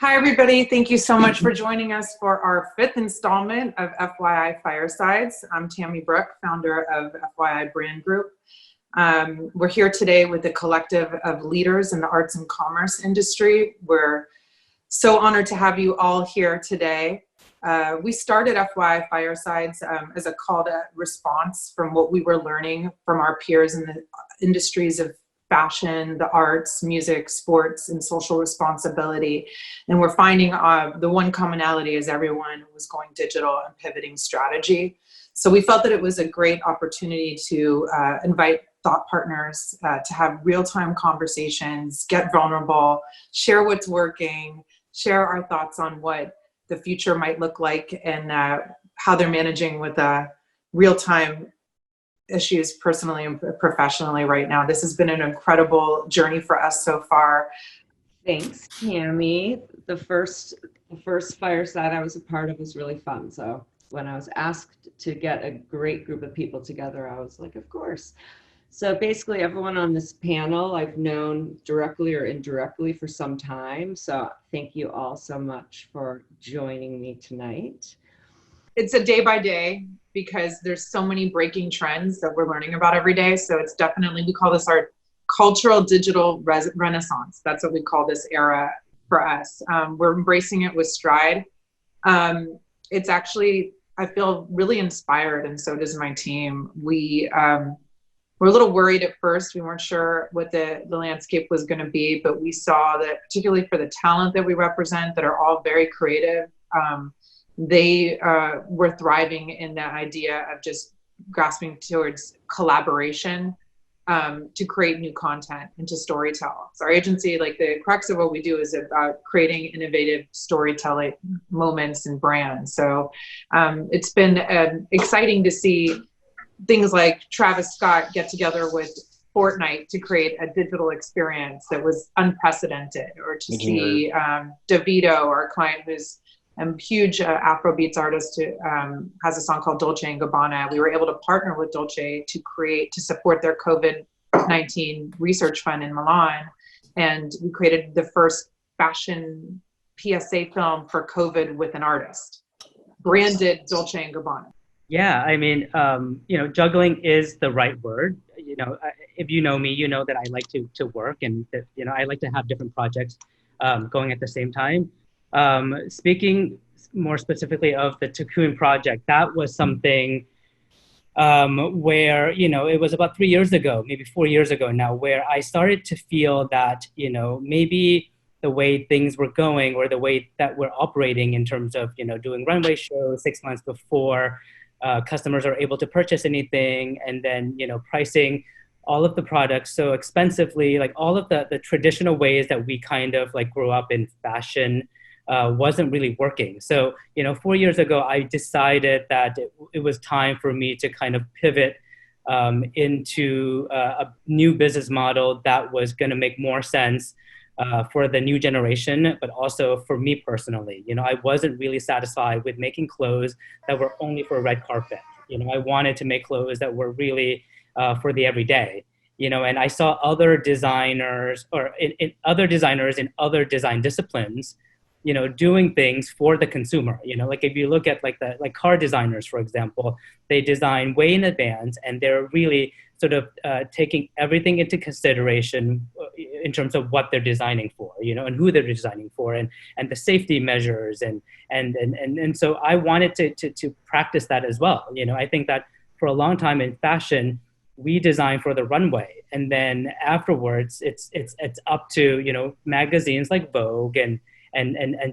Hi, everybody. Thank you so much for joining us for our 5th installment of FYI Firesides. I'm Tammy Brook, founder of FYI Brand Group. We're here today with a collective of leaders in the arts and commerce industry. We're so honored to have you all here today. We started FYI Firesides as a call to response from what we were learning from our peers in the industries of fashion, the arts, music, sports, and social responsibility. And we're finding the one commonality is everyone was going digital and pivoting strategy. So we felt that it was a great opportunity to invite thought partners to have real-time conversations, get vulnerable, share what's working, share our thoughts on what the future might look like and how they're managing with real-time issues personally and professionally right now. This has been an incredible journey for us so far. Thanks, Tammy. The first fireside I was a part of was really fun. So when I was asked to get a great group of people together, I was like, of course. So basically everyone on this panel I've known directly or indirectly for some time. So thank you all so much for joining me tonight. It's a day by day because there's so many breaking trends that we're learning about every day. So it's definitely, we call this our cultural digital renaissance. That's what we call this era for us. We're embracing it with stride. It's actually, I feel really inspired, and so does my team. We're a little worried at first. We weren't sure what the landscape was going to be, but we saw that particularly for the talent that we represent that are all very creative, they were thriving in that idea of just grasping towards collaboration to create new content and to storytell. So our agency, like the crux of what we do is about creating innovative storytelling moments and brands. So it's been exciting to see things like Travis Scott get together with Fortnite to create a digital experience that was unprecedented, or to see Davido, our client who's a huge Afrobeats artist who has a song called Dolce & Gabbana. We were able to partner with Dolce to support their COVID-19 research fund in Milan. And we created the first fashion PSA film for COVID with an artist, branded Dolce & Gabbana. Yeah, I mean, juggling is the right word. If you know me, you know that I like to work, and that, I like to have different projects going at the same time. Speaking more specifically of the Thakoon project, that was something where, it was about 3 years ago, maybe 4 years ago now, where I started to feel that, maybe the way things were going, or the way that we're operating in terms of, doing runway shows 6 months before customers are able to purchase anything, and then, pricing all of the products so expensively, like all of the traditional ways that we kind of like grew up in fashion wasn't really working. So, 4 years ago, I decided that it was time for me to kind of pivot into a new business model that was going to make more sense for the new generation, but also for me personally. I wasn't really satisfied with making clothes that were only for a red carpet. I wanted to make clothes that were really for the everyday. And I saw other designers in other design disciplines, doing things for the consumer. Like if you look at like car designers, for example, they design way in advance, and they're really sort of taking everything into consideration in terms of what they're designing for, and who they're designing for, and the safety measures, and so I wanted to practice that as well. I think that for a long time in fashion, we design for the runway, and then afterwards it's up to magazines like Vogue and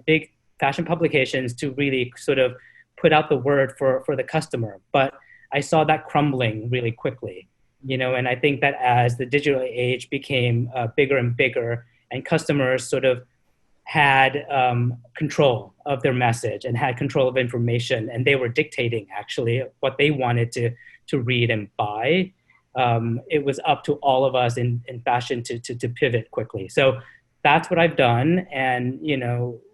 big fashion publications to really sort of put out the word for the customer. But I saw that crumbling really quickly, and I think that as the digital age became bigger and bigger, and customers sort of had control of their message and had control of information, and they were dictating actually what they wanted to read and buy, it was up to all of us in fashion to pivot quickly. So that's what I've done, and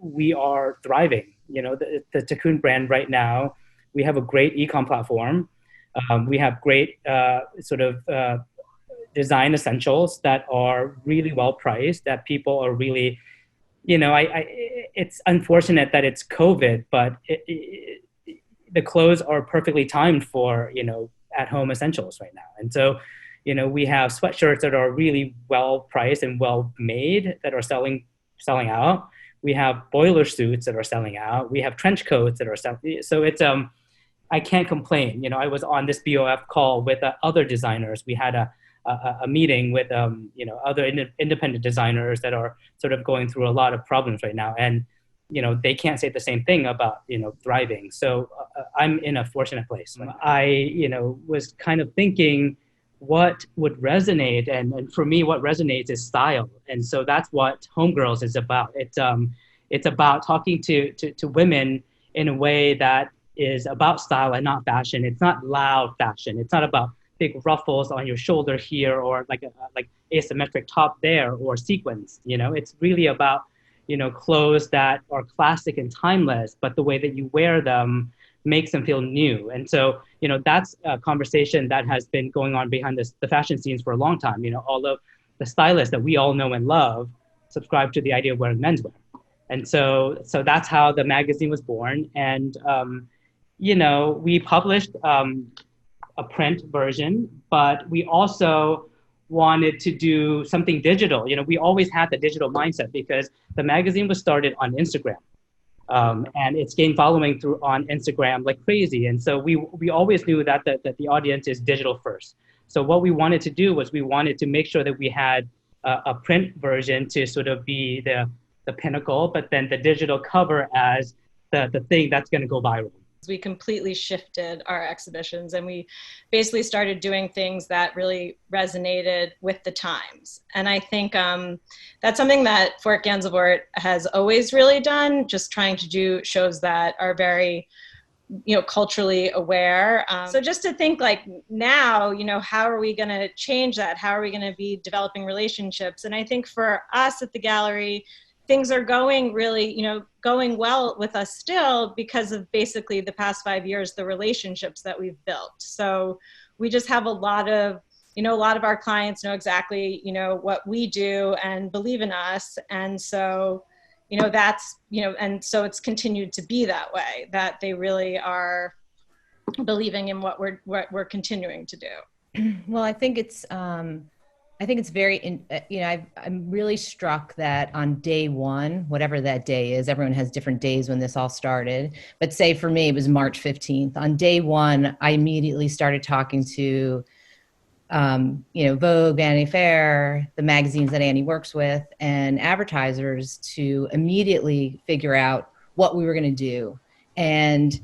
we are thriving. The Thakoon brand right now, we have a great e-com platform. We have great design essentials that are really well priced, that people are really it's unfortunate that it's COVID, but the clothes are perfectly timed for, at-home essentials right now. And so, we have sweatshirts that are really well priced and well made that are selling out. We have boiler suits that are selling out. We have trench coats that are selling. So it's I can't complain. I was on this BOF call with other designers. We had a meeting with other independent designers that are sort of going through a lot of problems right now, and they can't say the same thing about thriving. So I'm in a fortunate place. I was kind of thinking what would resonate, and for me what resonates is style, and so that's what Homegirls is about. It's about talking to women in a way that is about style and not fashion. It's not loud fashion. It's not about big ruffles on your shoulder here, or like asymmetric top there, or sequins. It's really about clothes that are classic and timeless, but the way that you wear them makes them feel new. And so that's a conversation that has been going on behind the fashion scenes for a long time. All of the stylists that we all know and love subscribe to the idea of wearing menswear. And so that's how the magazine was born. And we published a print version, but we also wanted to do something digital. We always had the digital mindset because the magazine was started on Instagram, and it's gained following through on Instagram like crazy. And so we always knew that the audience is digital first. So what we wanted to do was we wanted to make sure that we had a print version to sort of be the pinnacle, but then the digital cover as the thing that's going to go viral. We completely shifted our exhibitions, and we basically started doing things that really resonated with the times. And I think that's something that Fort Gansevoort has always really done, just trying to do shows that are very, culturally aware. So just to think like now, how are we going to change that? How are we going to be developing relationships? And I think for us at the gallery, things are going really, going well with us still because of basically the past 5 years, the relationships that we've built. So we just have a lot of our clients know exactly, what we do and believe in us. And so, that's, and so it's continued to be that way, that they really are believing in what we're continuing to do. Well, I think it's very, I'm really struck that on day one, whatever that day is, everyone has different days when this all started, but say for me, it was March 15th. On day one, I immediately started talking to, Vogue, Vanity Fair, the magazines that Annie works with, and advertisers to immediately figure out what we were going to do. And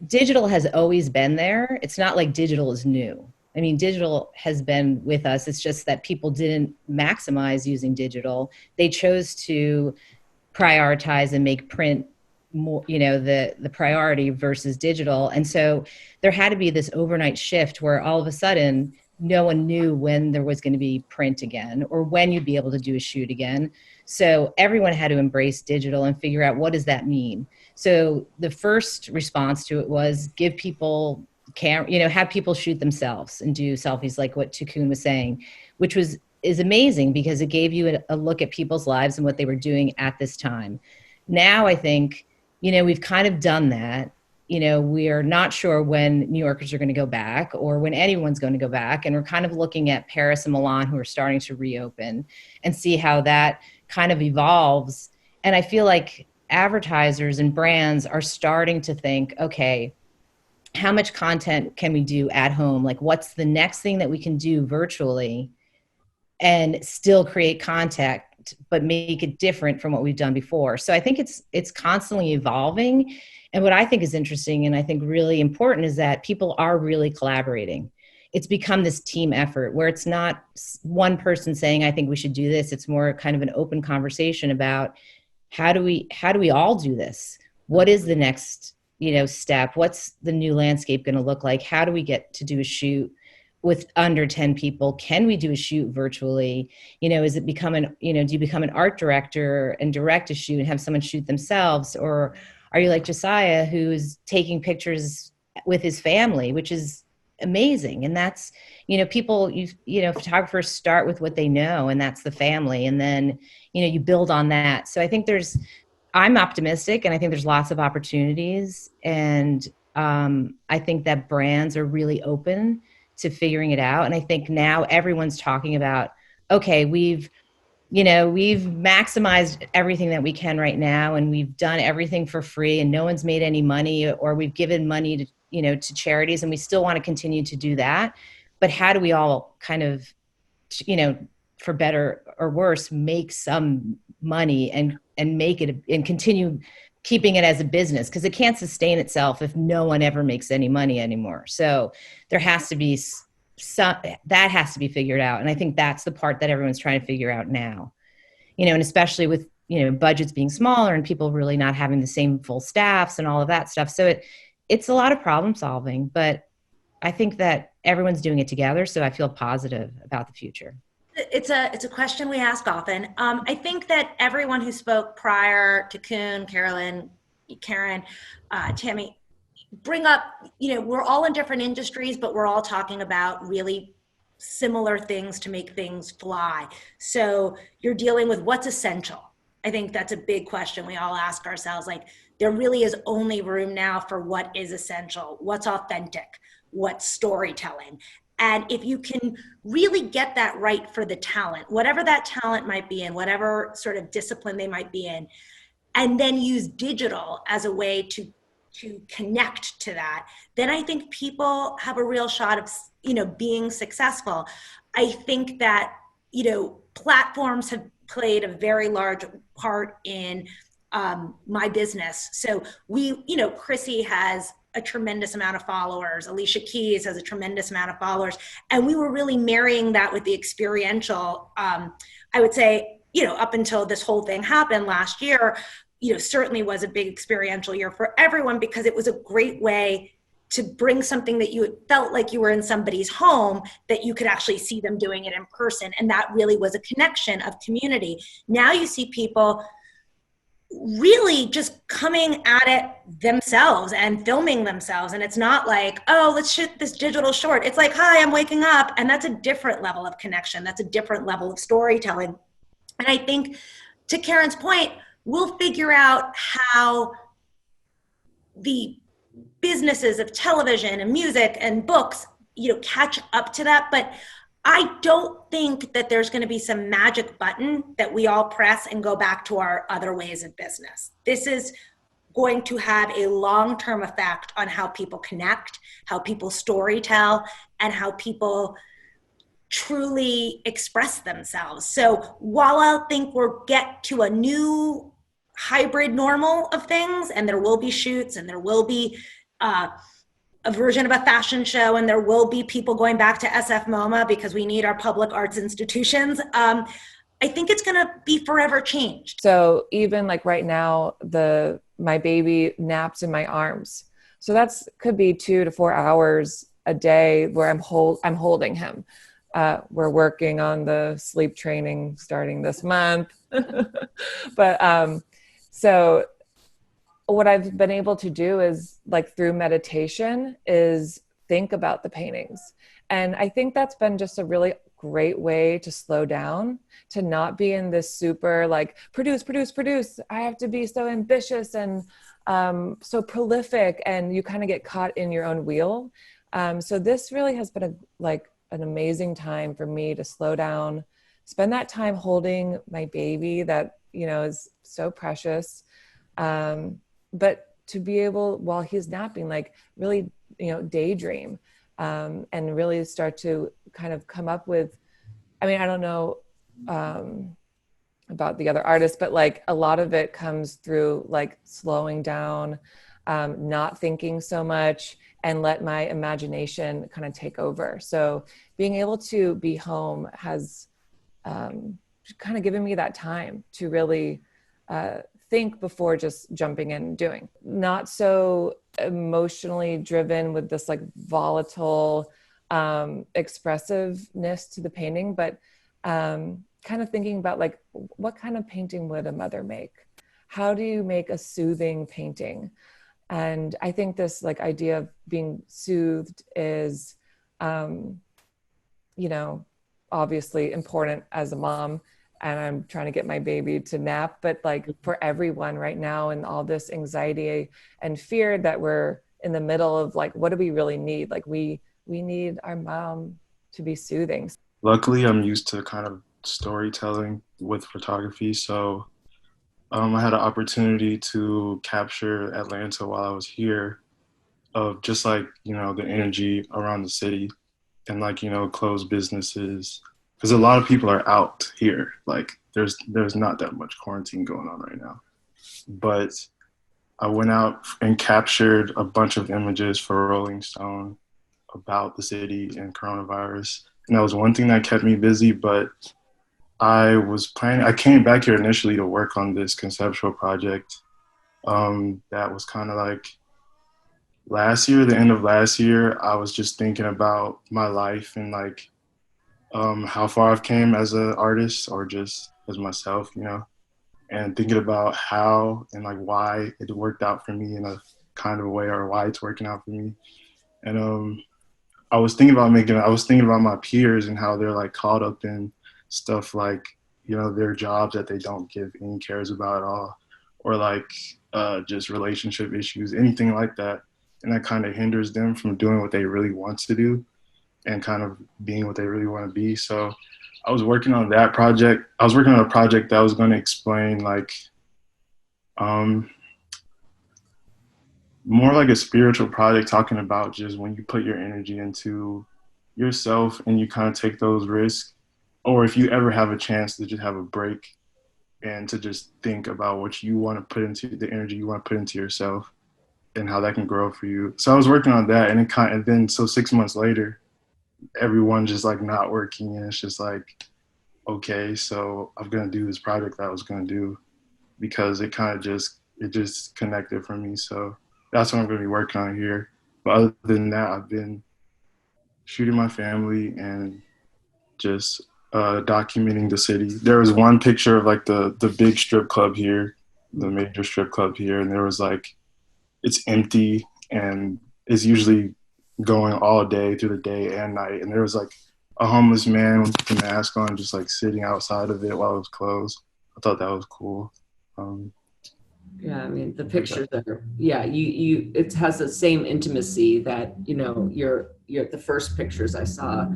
digital has always been there. It's not like digital is new. I mean, digital has been with us. It's just that people didn't maximize using digital. They chose to prioritize and make print more, the priority versus digital. And so there had to be this overnight shift where all of a sudden, no one knew when there was going to be print again or when you'd be able to do a shoot again. So everyone had to embrace digital and figure out, what does that mean? So the first response to it was give people have people shoot themselves and do selfies, like what Thakoon was saying, which is amazing because it gave you a look at people's lives and what they were doing at this time. Now I think, we've kind of done that. We are not sure when New Yorkers are going to go back or when anyone's going to go back. And we're kind of looking at Paris and Milan, who are starting to reopen, and see how that kind of evolves. And I feel like advertisers and brands are starting to think, okay, how much content can we do at home? Like, what's the next thing that we can do virtually and still create contact, but make it different from what we've done before? So I think it's constantly evolving. And what I think is interesting and I think really important is that people are really collaborating. It's become this team effort where it's not one person saying, I think we should do this. It's more kind of an open conversation about how do we all do this? What is the next step? What's the new landscape going to look like? How do we get to do a shoot with under 10 people? Can we do a shoot virtually? Is it do you become an art director and direct a shoot and have someone shoot themselves? Or are you like Josiah, who's taking pictures with his family, which is amazing. And that's, people, photographers start with what they know, and that's the family. And then, you build on that. So I think I'm optimistic, and I think there's lots of opportunities. And I think that brands are really open to figuring it out. And I think now everyone's talking about, okay, we've maximized everything that we can right now, and we've done everything for free, and no one's made any money, or we've given money to charities, and we still want to continue to do that. But how do we all kind of, for better or worse, make some money and make it and continue keeping it as a business? Because it can't sustain itself if no one ever makes any money anymore. So there has to be that has to be figured out. And I think that's the part that everyone's trying to figure out now, and especially with, budgets being smaller and people really not having the same full staffs and all of that stuff. So it's a lot of problem solving, but I think that everyone's doing it together. So I feel positive about the future. It's a question we ask often. I think that everyone who spoke prior, Thakoon, Carolyn, Karen, Tammy, bring up, we're all in different industries, but we're all talking about really similar things to make things fly. So you're dealing with what's essential. I think that's a big question we all ask ourselves. Like, there really is only room now for what is essential, what's authentic, what's storytelling. And if you can really get that right for the talent, whatever that talent might be in, whatever sort of discipline they might be in, and then use digital as a way to connect to that, then I think people have a real shot of, being successful. I think that, platforms have played a very large part in my business. So Chrissy has a tremendous amount of followers. Alicia Keys has a tremendous amount of followers. And we were really marrying that with the experiential. I would say, up until this whole thing happened last year, certainly was a big experiential year for everyone, because it was a great way to bring something that you felt like you were in somebody's home, that you could actually see them doing it in person. And that really was a connection of community. Now you see people really just coming at it themselves and filming themselves. And it's not like, oh, let's shoot this digital short. It's like, hi, I'm waking up. And that's a different level of connection. That's a different level of storytelling. And I think, to Karen's point, we'll figure out how the businesses of television and music and books, catch up to that. But I don't think that there's going to be some magic button that we all press and go back to our other ways of business. This is going to have a long-term effect on how people connect, how people storytell, and how people truly express themselves. So while I think we'll get to a new hybrid normal of things, and there will be shoots, and there will be a version of a fashion show, and there will be people going back to SF MoMA because we need our public arts institutions, I think it's going to be forever changed. So even like right now, my baby naps in my arms. So that's could be 2 to 4 hours a day where I'm holding him. We're working on the sleep training starting this month. But so what I've been able to do is, like, through meditation, is think about the paintings. And I think that's been just a really great way to slow down, to not be in this super like produce. I have to be so ambitious and so prolific, and you kind of get caught in your own wheel. So this really has been an amazing time for me to slow down, spend that time holding my baby that, is so precious. But to be able, while he's napping, like really, daydream, and really start to kind of come up with, I mean, I don't know about the other artists, but like a lot of it comes through like slowing down, not thinking so much, and let my imagination kind of take over. So being able to be home has kind of given me that time to really think before just jumping in and doing. Not so emotionally driven with this like volatile expressiveness to the painting, but kind of thinking about like, what kind of painting would a mother make? How do you make a soothing painting? And I think this like idea of being soothed is you know, obviously important as a mom, and I'm trying to get my baby to nap, but like for everyone right now and all this anxiety and fear that we're in the middle of, like, what do we really need? Like we need our mom to be soothing. Luckily, I'm used to kind of storytelling with photography. So I had an opportunity to capture Atlanta while I was here, of just like, you know, the energy around the city and like, you know, closed businesses. Because a lot of people are out here. Like there's not that much quarantine going on right now. But I went out and captured a bunch of images for Rolling Stone about the city and coronavirus. And that was one thing that kept me busy, but I came back here initially to work on this conceptual project. That was kind of like the end of last year. I was just thinking about my life and like how far I've came as an artist or just as myself, you know, and thinking about how and like why it worked out for me in a kind of a way, or why it's working out for me. And I was thinking about my peers and how they're like caught up in stuff like, you know, their jobs that they don't give any cares about at all, or like just relationship issues, anything like that. And that kind of hinders them from doing what they really want to do and kind of being what they really want to be. So I was working on that project. I was working on a project that was going to explain like more like a spiritual project, talking about just when you put your energy into yourself and you kind of take those risks, or if you ever have a chance to just have a break and to just think about what you want to put into the energy you want to put into yourself and how that can grow for you. So I was working on that, and then 6 months later, everyone just like not working, and it's just like, okay, so I'm gonna do this project that I was gonna do because it just connected for me. So that's what I'm gonna be working on here. But other than that, I've been shooting my family and just documenting the city. There was one picture of like the big strip club here, the major strip club here, and there was like, it's empty and it's usually going all day through the day and night. And there was like a homeless man with a mask on, just like sitting outside of it while it was closed. I thought that was cool. Yeah, I mean, the pictures are, yeah, it has the same intimacy that, you know, the first pictures I saw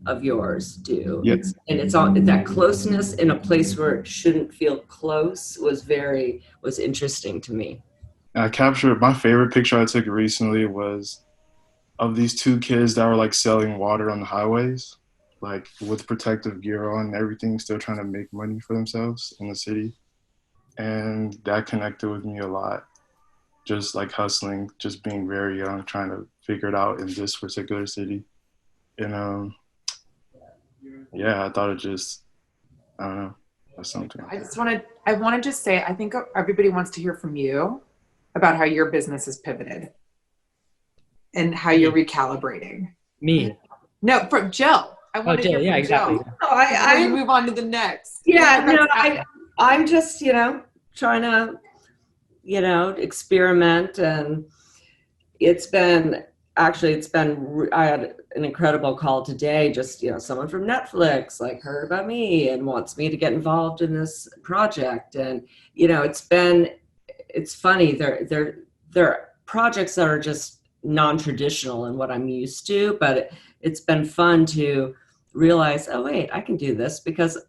of yours do. Yeah. It's on that closeness in a place where it shouldn't feel close was interesting to me. I captured, my favorite picture I took recently was of these two kids that were like selling water on the highways, like with protective gear on and everything, still trying to make money for themselves in the city. And that connected with me a lot. Just like hustling, just being very young, trying to figure it out in this particular city. And yeah, I thought I don't know, that's something. I want to just say, I think everybody wants to hear from you about how your business has pivoted and how you're recalibrating. Me? No, from Jill. I want to hear from exactly. Jill. I move on to the next. Yeah, no, I'm just, you know, trying to, you know, experiment, and I had an incredible call today. Just, you know, someone from Netflix like heard about me and wants me to get involved in this project. And, you know, it's funny. There are projects that are just non-traditional in what I'm used to, but it's been fun to realize, oh wait, I can do this because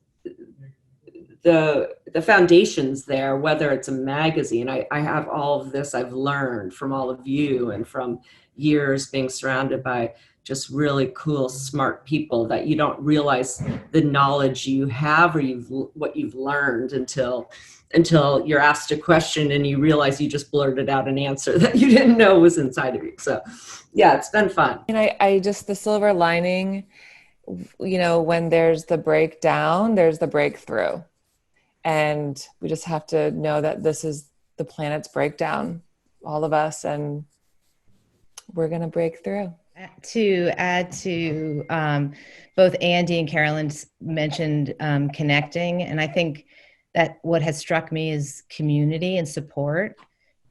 the foundation's there, whether it's a magazine. I have all of this I've learned from all of you and from years being surrounded by just really cool, smart people that you don't realize the knowledge you have or what you've learned until you're asked a question and you realize you just blurted out an answer that you didn't know was inside of you. So yeah, it's been fun. And I just, the silver lining, you know, when there's the breakdown, there's the breakthrough. And we just have to know that this is the planet's breakdown, all of us, and we're going to break through. To add to both Andy and Carolyn mentioned connecting, and I think that what has struck me is community and support,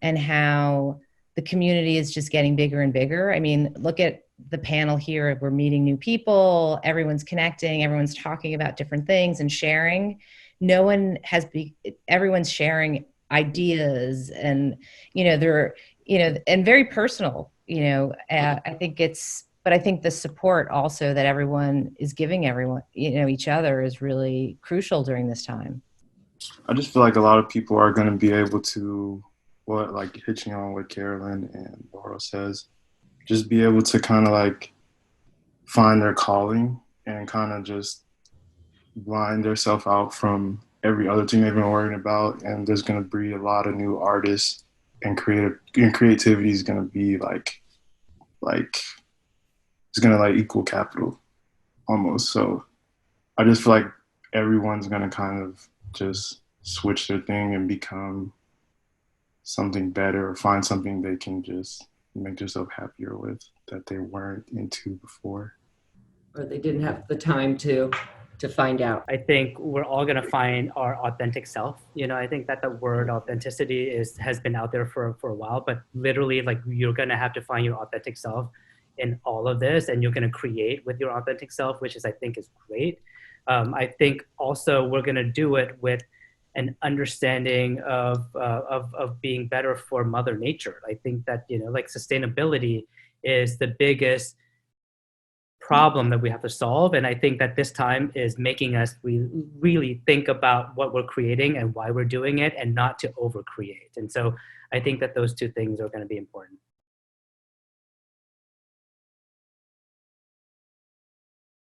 and how the community is just getting bigger and bigger. I mean, look at the panel here, we're meeting new people, everyone's connecting, everyone's talking about different things and sharing. Everyone's sharing ideas and, they're, and very personal, I think but I think the support also that everyone is giving everyone, each other is really crucial during this time. I just feel like a lot of people are going to be able to, like hitching on what Carolyn and Laurel says, just be able to kind of like find their calling and kind of just blind themselves out from every other thing they've been worrying about. And there's going to be a lot of new artists, and creativity is going to be like it's going to like equal capital almost. So I just feel like everyone's going to kind of just switch their thing and become something better, or find something they can just make themselves happier with that they weren't into before. Or they didn't have the time to find out. I think we're all going to find our authentic self. I think that the word authenticity has been out there for a while, but literally like you're going to have to find your authentic self in all of this, and you're going to create with your authentic self, which I think is great. I think also we're going to do it with an understanding of being better for Mother Nature. I think that, like sustainability is the biggest problem that we have to solve. And I think that this time is making us really think about what we're creating and why we're doing it, and not to overcreate. And so I think that those two things are going to be important.